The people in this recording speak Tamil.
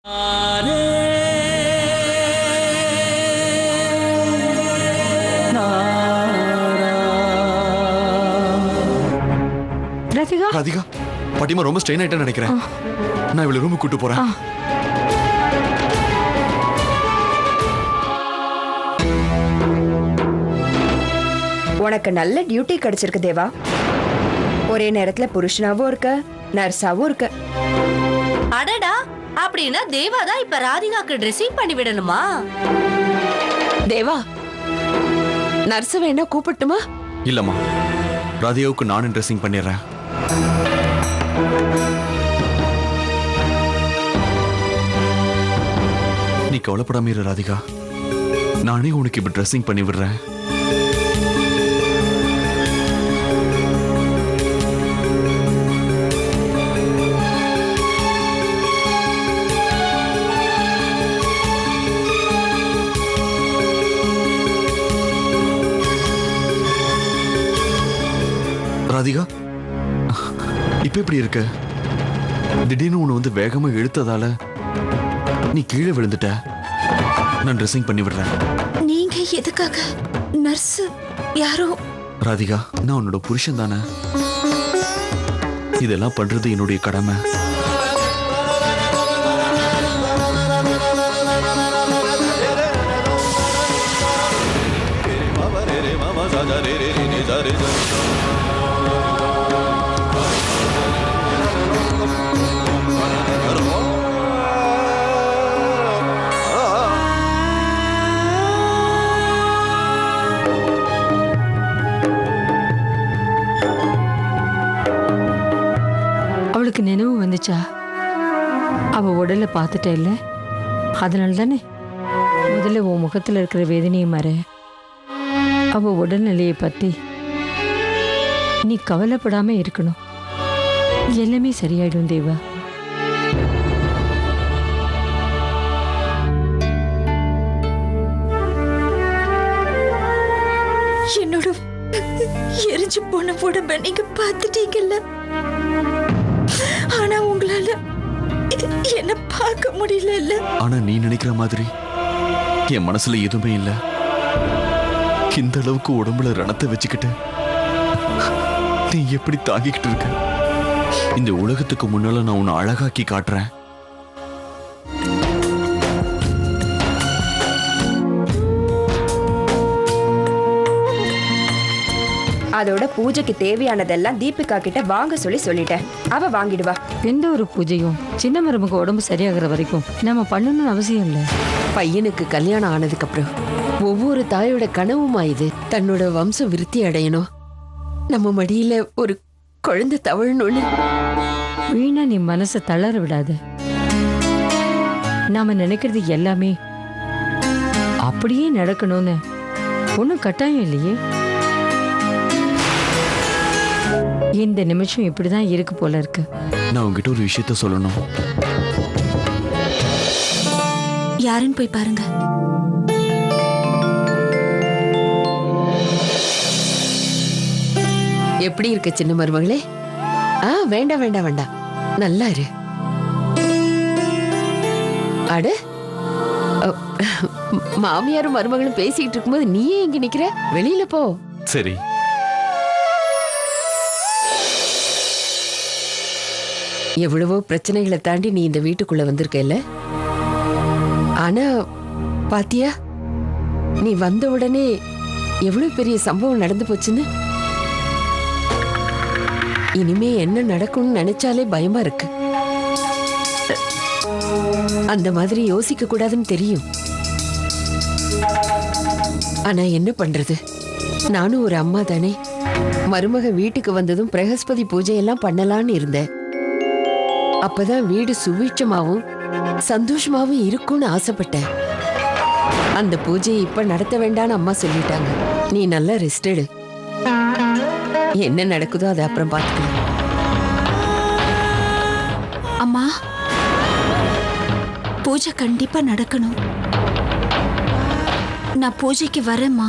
ராதிகா ராதிகா பாட்டிமா ரொம்ப ஸ்ட்ரெயின் ஆயிட்டேன்னு நினைக்கிறேன். நான் இவளை ரூமுக்கு கூட்டு போறேன். உனக்கு நல்ல டியூட்டி கிடைச்சிருக்கு தேவா. ஒரே நேரத்துல புருஷனாவும் இருக்க, நர்ஸாவும் இருக்க. அடடா, அப்படின்னா தேவா தான் இப்ப ராதிகாக்கு ட்ரெஸ்ஸிங் பண்ணி விடணுமா? தேவா, நர்ஸ் வேணா கூப்பிட்டுமா? இல்லம்மா, ராதிகாவுக்கு நானும் ட்ரெஸ்ஸிங் பண்ணிடுறேன். நீ கவலைப்படாம இரு ராதிகா, நானே உனக்கு இப்ப ட்ரெஸ்ஸிங் பண்ணி விடுறேன். ராதிகா, இப்ப எப்படி இருக்க? திடீர்னு உன்னை வந்து வேகமா இழுத்ததால நீ கீழே விழுந்துட்ட. நான் ட்ரெஸ்ஸிங் பண்ணி விடுறேன். நீங்க எதுக்காக? நர்ஸ் யாரோ? ராதிகா, நான் உன்னோட புருஷன் தானே. இதெல்லாம் பண்றது என்னுடைய கடமை. அவளுக்கு நினைவு வந்துச்சா? அவ உடலை பார்த்துட்ட இல்ல, அதனால தானே முதல்ல உன் முகத்துல இருக்கிற வேதனையை மாற. அவ உடல்நிலையை பத்தி நீ கவலைப்படாம இருக்கணும். எல்லாமே சரியாயிடும் தேவா. என்னோட எரிஞ்சு போன உடம்ப நீங்க பார்த்துட்டீங்கல்ல, ஆனா உங்களால என்ன பார்க்க முடியல. ஆனா நீ நினைக்கிற மாதிரி என் மனசுல எதுவுமே இல்ல. இந்த அளவுக்கு உடம்புல ரணத்தை வச்சுக்கிட்டு நீ எப்படி தாங்கிக்கிட்டு இருக்க? இந்த உலகத்துக்கு முன்னால நான் உன்னை அழகாக்கி காட்டுறேன். அதோட பூஜைக்கு தேவையானதெல்லாம் தீபிகா கிட்ட வாங்க சொல்லிட்டேன். அவ வாங்கிடுவா. எந்த ஒரு பூஜையும் சின்ன மருமக உடம்பு சரியாகிற வரைக்கும் நம்ம பண்ணணும்னு அவசியம் இல்லை. பையனுக்கு கல்யாணம் ஆனதுக்கு அப்புறம் ஒவ்வொரு தாயோட கனவுமா இது. தன்னோட வம்சம் விருத்தி அடையணும், நம்ம மடியில ஒரு குழந்தை தவழணும்னு. வீணா நீ மனசை தளர விடாத. நாம நினைக்கிறது எல்லாமே அப்படியே நடக்கணும்னு ஒன்றும் கட்டாயம் இல்லையே. இந்த நிமிஷம் இப்படிதான் இருக்கு போல இருக்கு. நான் உங்ககிட்ட ஒரு விஷயத்த சொல்லணும். யாருன்னு போய் பாருங்க. எப்படி இருக்க சின்ன மருமகளே? வேண்டாம் வேண்டாம் வேண்டாம், நல்லா இரு. அட, மாமியாரும் மருமகளும் பேசிக்கிட்டு இருக்கும்போது நீயே இங்க நிக்கிற? வெளியில போ. சரி. எவ்வளவோ பிரச்சனைகளை தாண்டி நீ இந்த வீட்டுக்குள்ள வந்திருக்கல. ஆனா பாத்தியா, நீ வந்த உடனே எவ்வளவு பெரிய சம்பவம் நடந்து போச்சுன்னு. இனிமே என்ன நடக்கும்னு நினைச்சாலே பயமா இருக்கு. அந்த மாதிரி யோசிக்க கூடாதுன்னு தெரியும். ஆனா என்ன பண்றது, நானும் ஒரு அம்மா தானே. மருமக வீட்டுக்கு வந்ததும் பிரகஸ்பதி பூஜை எல்லாம் பண்ணலான்னு இருந்தேன். அப்பதான் வீடு சுவிட்சமாவும் சந்தோஷமாவும் இருக்கும்னு ஆசைப்பட்டேன். அந்த பூஜையை இப்ப நடத்த வேண்டான்னு அம்மா சொல்லிட்டாங்க. நீ நல்லா ரெஸ்ட் எடு. என்ன நடக்குதோ அதை அப்புறம் பார்த்துக்கலாம். அம்மா, பூஜை கண்டிப்பா நடக்கணும். நான் பூஜைக்கு வரேம்மா.